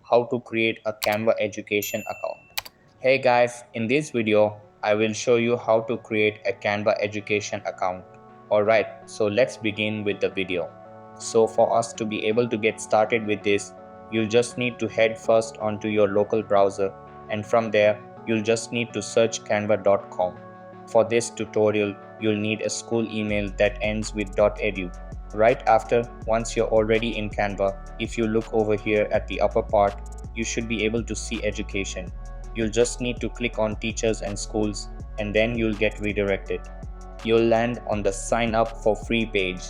how to create a Canva education account. Hey guys, in this video, I will show you how to create a Canva education account. Alright, so let's begin with the video. So for us to be able to get started with this, you'll just need to head first onto your local browser, and from there, you'll just need to search canva.com. For this tutorial, you'll need a school email that ends with .edu. Right after, once you're already in Canva, if you look over here at the upper part, you should be able to see education. You'll just need to click on teachers and schools, and then you'll get redirected. You'll land on the sign up for free page.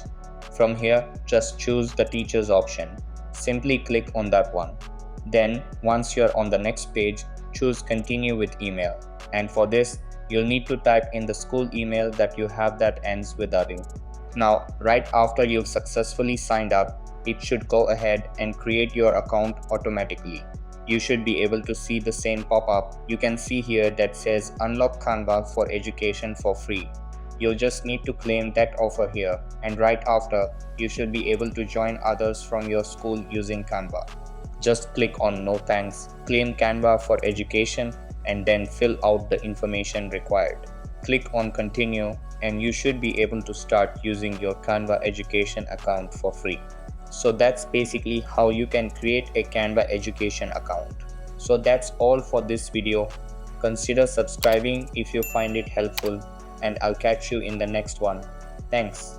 From here, just choose the teachers option. Simply click on that one. Then, once you're on the next page, choose continue with email. And for this, you'll need to type in the school email that you have that ends with .edu. Now, right after you've successfully signed up, it should go ahead and create your account automatically. You should be able to see the same pop-up. You can see here that says unlock Canva for education for free. You'll just need to claim that offer here, and right after, you should be able to join others from your school using Canva. Just click on no thanks, claim Canva for education, and then fill out the information required. Click on continue, and you should be able to start using your Canva education account for free. So that's basically how you can create a Canva education account. So that's all for this video. Consider subscribing if you find it helpful, and I'll catch you in the next one. Thanks.